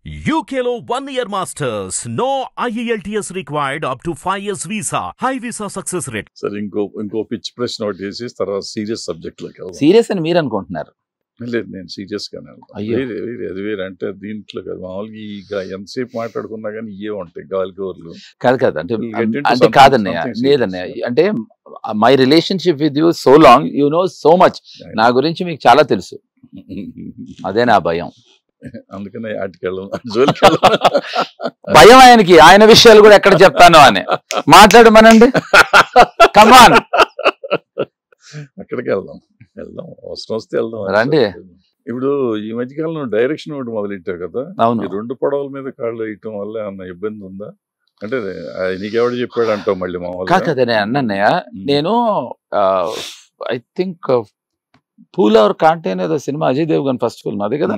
UKలో 1 year masters. No IELTS required up to 5 years visa. High visa success rate. సరే ఇంకో పిచ్చి ప్రశ్న ఒకటి వేసి తర్వాత సీరియస్ సబ్జెక్ట్ లోకి వెళ్దాం. సీరియస్ అని మీరు అనుకుంటున్నారు? లేదు, నేను సీరియస్ గానే అయ్యో. అది వేరే అంటే దీంట్లో కాదు. మామూలుగా ఇక ఎంతసేపు మాట్లాడుకున్నా కానీ ఇవే ఉంటాయి గాలి గోర్లు. కాదు అంటే We'll get into అంటే something- కాదన్నయ్య, something లేదన్నయ్య, serious. అంటే my relationship with you so long, you know so much. నా గురించి మీకు చాలా తెలుసు, అదే నా భయం. అందుకనే వాటికి వెళ్ళం, జోలికి వెళ్ళం. భయం ఆయనకి, ఆయన విషయాలు కూడా ఎక్కడ చెప్తాను అని మాట్లాడమనండి. కమాన్ అక్కడికి వెళ్దాం అవసరం వస్తే వెళ్దాం. రండి. ఇప్పుడు ఈ మధ్యకాలంలో డైరెక్షన్ ఒకటి మొదలెట్టావు కదా, అవును. ఈ రెండు పడవల మీద కాళ్ళు వేయటం వల్ల ఏమన్నా ఇబ్బంది ఉందా? అంటే నీకెవడు చెప్పాడు అంటావు మళ్ళీ మామూలుగా? కాకనే అన్నయ్య, నేను ఐ థింక్ పూల్ అవర్ కాంటే అనేదో cinema, Ajay Devgan first film అదే కదా,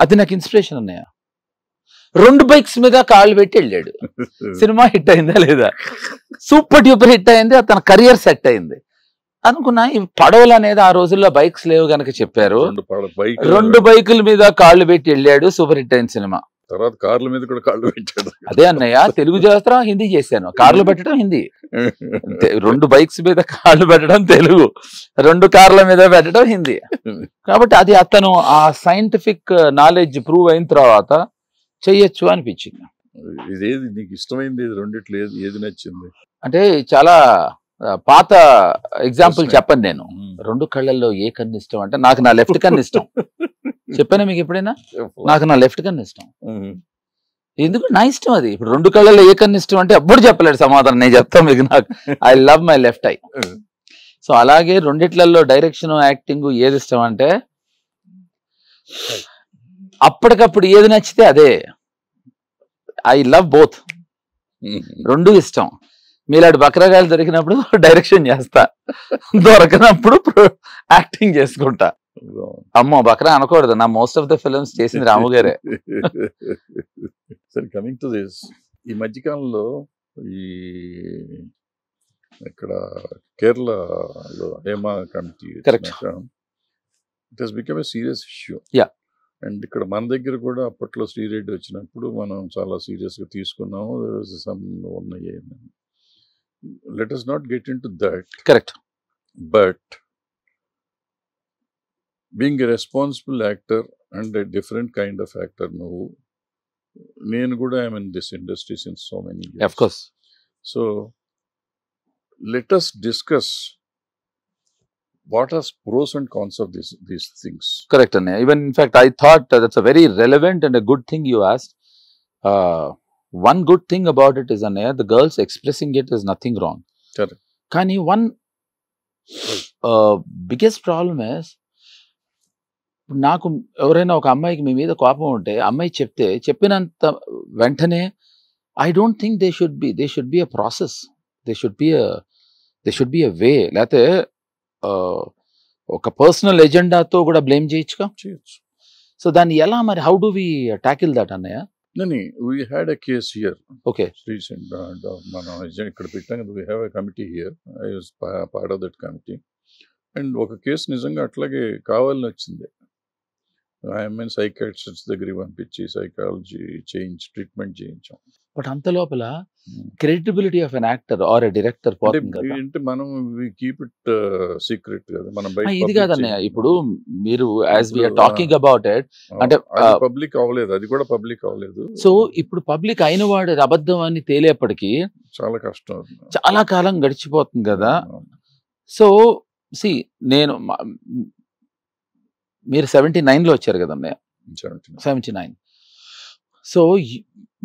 అది నాకు ఇన్స్పిరేషన్ అన్నయ్య. 2 బైక్స్ మీద కాళ్ళు పెట్టి వెళ్ళాడు. సినిమా హిట్ అయిందా లేదా? సూపర్ డూపర్ హిట్ అయింది, అతని కెరియర్ సెట్ అయింది అనుకున్నా. ఈ పడవలు అనేది ఆ రోజుల్లో బైక్స్ లేవు గనక చెప్పారు. 2 బైకుల మీద కాళ్ళు పెట్టి వెళ్ళాడు, సూపర్ హిట్ అయిన సినిమా. తర్వాత కార్ల మీద కూడా కాళ్ళు పెట్టాడు. అదే అన్నయ్య, తెలుగు చేస్తా హిందీ చేశాను. కార్లు పెట్టడం హిందీ, 2 బైక్స్ మీద కాళ్ళు పెట్టడం తెలుగు, 2 కార్ల మీద పెట్టడం హిందీ. కాబట్టి అది అతను ఆ సైంటిఫిక్ నాలెడ్జ్ ప్రూవ్ అయిన తర్వాత చెయ్యొచ్చు అనిపించింది. ఇదేది నీకు ఇష్టమైంది? రెండిట్లో ఏది నచ్చింది? అంటే చాలా పాత ఎగ్జాంపుల్ చెప్పను నేను. 2 కళ్ళల్లో ఏ కన్ను ఇష్టం అంటే నాకు నా లెఫ్ట్ కన్ను ఇష్టం. చెప్పానా మీకు ఎప్పుడైనా? నాకు నా లెఫ్ట్ కన్ను ఇష్టం. ఎందుకు నా ఇష్టం అది. ఇప్పుడు 2 కళ్ళల్లో ఏ కన్ను ఇష్టం అంటే ఎప్పుడు చెప్పలేడు సమాధానం. నేను చెప్తాను మీకు, నాకు I love my left I. So అలాగే రెండిట్లలో డైరెక్షన్, యాక్టింగ్ ఏది ఇష్టం అంటే అప్పటికప్పుడు ఏది నచ్చితే అదే. ఐ లవ్ బోత్, 2 ఇష్టం. మీలాంటి బక్రగాయలు దొరికినప్పుడు డైరెక్షన్ చేస్తా, దొరకనప్పుడు యాక్టింగ్ చేసుకుంటా. అమ్మో బక్రా అనకూడదు, నా మోస్ట్ ఆఫ్ ద ఫిల్మ్స్ చేసింది రాము గారే. సరే, కమింగ్ టు దిస్, ఈ మధ్యకాలంలో ఈ ఇక్కడ కేరళలో Hema committee, Correct. It has become a serious issue. Yeah. And ఇక్కడ మన దగ్గర కూడా అప్పట్లో శ్రీరెడ్డి వచ్చినప్పుడు మనం చాలా సీరియస్ గా తీసుకున్నాము. సమ్ ఉన్నాయి. Let us not get into that. Correct. But being a responsible actor and a different kind of actor, నేను కూడా am in this industry since so many years. Of course. So let us discuss what are pros and cons of these things. Correct. Even in fact, I thought that's a very relevant and a good thing you asked. One good thing about it is, the girls expressing it is nothing wrong. Correct. Kani one biggest problem is, నాకు ఎవరైనా ఒక అమ్మాయికి మీ మీద కోపం ఉంటే, అమ్మాయి చెప్పినంత వెంటనే I don't think they should be a process, they should be a way. లేకపోతే ఒక పర్సనల్ ఎజెండాతో కూడా బ్లేమ్ చేయొచ్చుగా. సో దాన్ని ఎలా మరి, how do we tackle that అన్నయ్య? We had a case here. Okay. Recent, మనం ఇక్కడ పెట్టాం కదా, we have a committee here. I was part of that committee. And ఒక కేసు నిజంగా అట్లాగే కావాలని వచ్చింది. I mean సైకాట్రిస్ట్ దగ్గరికి పంపించి సైకాలజీ ట్రీట్మెంట్ చేయించాం. బట్ అంత లోపల credibility of an actor are a director పోతుంది కదా. అంటే మనం కీప్ ఇట్ సీక్రెట్ కదా, మనం బయట ఇది కాదన్నయ్య. ఇప్పుడు మీరు as we're talking about it అంటే పబ్లిక్ అవ్వలేదు, అది కూడా పబ్లిక్ అవ్వలేదు. సో ఇప్పుడు పబ్లిక్ అయిన వాడు అబద్ధం అని తేలేపటికి చాలా కష్టం, చాలా కాలం గడిచిపోతుంది కదా. సో నేను మీరు 79లో వచ్చారు కదన్నయ్య, 79. సో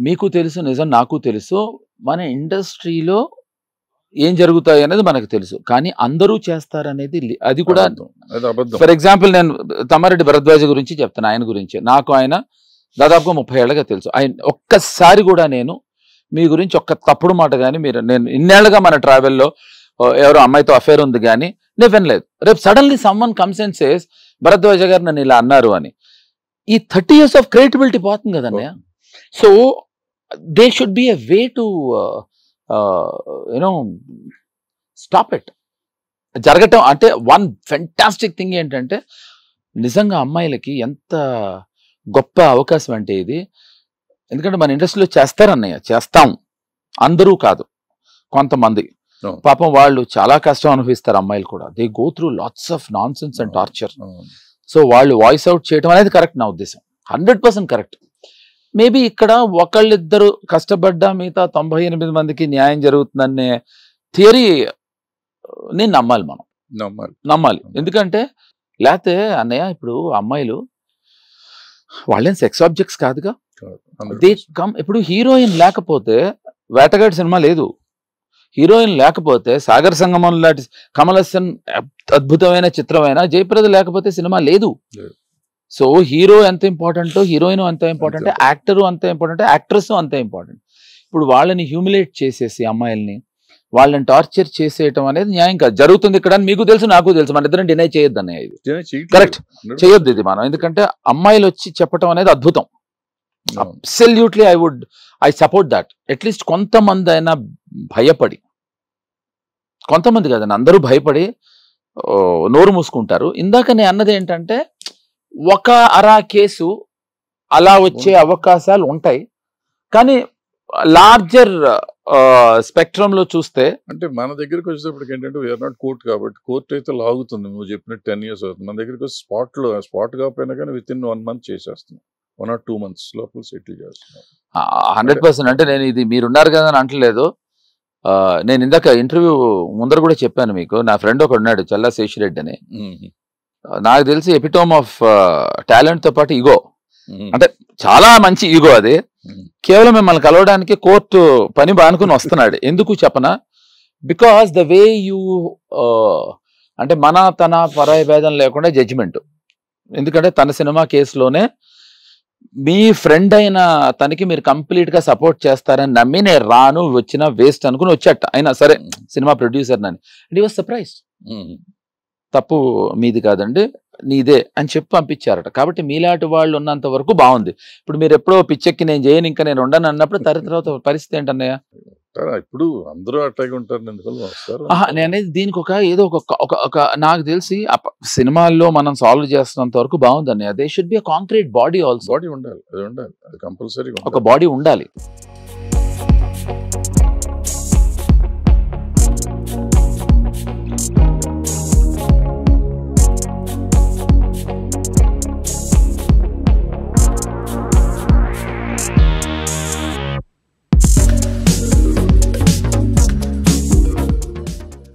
మీకు తెలుసు నిజం, నాకు తెలుసు, మన ఇండస్ట్రీలో ఏం జరుగుతాయి అనేది మనకు తెలుసు. కానీ అందరూ చేస్తారనేది అది కూడా. ఫర్ ఎగ్జాంపుల్ నేను తమ్మారెడ్డి భరద్వాజ గురించి చెప్తాను. ఆయన గురించి నాకు ఆయన దాదాపుగా 30 ఏళ్ళగా తెలుసు. ఆయన ఒక్కసారి కూడా నేను మీ గురించి ఒక్క తప్పుడు మాట కానీ నేను ఇన్నేళ్లుగా మన ట్రావెల్లో ఎవరో అమ్మాయితో అఫేర్ ఉంది కానీ నేను వినలేదు. రేపు suddenly someone comes and says Bharadwaja garu నన్ను ఇలా అన్నారు అని, ఈ 30 years ఆఫ్ క్రెడిబిలిటీ పోతుంది కదన్నయ్య. So they should be a way to stop it జరగటం. అంటే వన్ ఫెంటాస్టిక్ థింగ్ ఏంటంటే, నిజంగా అమ్మాయిలకి ఎంత గొప్ప అవకాశం అంటే ఇది. ఎందుకంటే మన ఇండస్ట్రీలో చేస్తారన్నయ్య, చేస్తాం, అందరూ కాదు, కొంతమంది పాపం వాళ్ళు చాలా కష్టం అనుభవిస్తారు. అమ్మాయిలు కూడా they go through lots of non sense and torture. So వాళ్ళు వాయిస్ అవుట్ చేయడం అనేది కరెక్ట్, నా ఉద్దేశం 100% కరెక్ట్. మేబీ ఇక్కడ ఒకళ్ళిద్దరు కష్టపడ్డా మిగతా 98 మందికి న్యాయం జరుగుతుందనే థియరీ నేను నమ్మాలి, మనం నమ్మాలి. ఎందుకంటే లేకపోతే అన్నయ్య ఇప్పుడు అమ్మాయిలు వాళ్ళేం సెక్స్ ఆబ్జెక్ట్స్ కాదుగా. ఇప్పుడు హీరోయిన్ లేకపోతే వేటగాడి సినిమా లేదు, హీరోయిన్ లేకపోతే సాగర్ సంగమం లాంటి కమల్ హాసన్ అద్భుతమైన చిత్రమైన, జయప్రద లేకపోతే సినిమా లేదు. సో హీరో ఎంత ఇంపార్టెంటో హీరోయిన్ అంత ఇంపార్టెంట్, యాక్టరు అంత ఇంపార్టెంట్, యాక్ట్రెస్ అంత ఇంపార్టెంట్. ఇప్పుడు వాళ్ళని హ్యూమిలేట్ చేసేసి అమ్మాయిల్ని వాళ్ళని టార్చర్ చేసేయటం అనేది న్యాయం కాదు. జరుగుతుంది ఇక్కడ అని మీకు తెలుసు, నాకు తెలుసు, మన ఇద్దరం డినై చేయొద్దు అన్నయ్య, ఇది కరెక్ట్, చేయొద్దు ఇది మనం. ఎందుకంటే అమ్మాయిలు వచ్చి చెప్పటం అనేది అద్భుతం. Absolutely I support that. At least కొంతమంది అయినా భయపడి, కొంతమంది కదండి అందరూ భయపడి నోరు మూసుకుంటారు. ఇందాక నేను అన్నది ఏంటంటే ఒక అరా కేసు అలా వచ్చే అవకాశాలు ఉంటాయి, కానీ లార్జర్ స్పెక్ట్రమ్ లో చూస్తే అంటే మన దగ్గరికి వచ్చేటప్పటికి ఏంటంటే వీఆర్ నాట్ కోర్ట్, కాబట్టి కోర్ట్ అయితే లాగుతుంది. నువ్వు చెప్పినట్టు 10 years అవుతుంది. మన దగ్గరికి వచ్చి స్పాట్ కాకపోయినా కానీ విత్ ఇన్ 1 month చేసేస్తున్నాం, 1 or 2 months లోపల సెటిల్ చేస్తున్నాం. 100%. అంటే నేను ఇది మీరున్నారు కదా అని అంటలేదు. నేను ఇందాక ఇంటర్వ్యూ ముందర కూడా చెప్పాను మీకు, నా ఫ్రెండ్ ఒకడు ఉన్నాడు చల్లా శేషిరెడ్డి అని. నాకు తెలిసి ఎపిటోమ్ ఆఫ్ టాలెంట్ తో పాటు ఈగో, అంటే చాలా మంచి ఈగో అది. కేవలం మిమ్మల్ని కలవడానికి కోర్టు పని బానుకుని వస్తున్నాడు. ఎందుకు చెప్పనా, బికాస్ ద వే యూ అంటే మన తన పరాయి భేదం లేకుండా జడ్జిమెంట్. ఎందుకంటే తన సినిమా కేసులోనే మీ ఫ్రెండ్ అయిన తనకి మీరు కంప్లీట్ గా సపోర్ట్ చేస్తారని నమ్మి నేను రాను, వచ్చిన వేస్ట్ అనుకుని వచ్చాట. అయినా సరే సినిమా ప్రొడ్యూసర్ నని, అండ్ హి వాస్ సర్ప్రైజ్డ్. తప్పు మీది కాదండి, నీదే అని చెప్పి పంపించారట. కాబట్టి మీలాంటి వాళ్ళు ఉన్నంత వరకు బాగుంది. ఇప్పుడు మీరు ఎప్పుడో పిచ్చెక్కి నేను చేయను ఇంకా నేను ఉండను అన్నప్పుడు తర్వాత పరిస్థితి ఏంటన్నయ్య? ఇప్పుడు అందరూ అట్లాగే ఉంటారు. నేనేది దీనికి ఏదో ఒక నాకు తెలిసి సినిమాల్లో మనం సాల్వ్ చేస్తున్నంత వరకు బాగుంది అన్నయ్య. They should be a concrete body also. Body ఉండాలి, అది కంపల్సరీ, ఒక బాడీ ఉండాలి.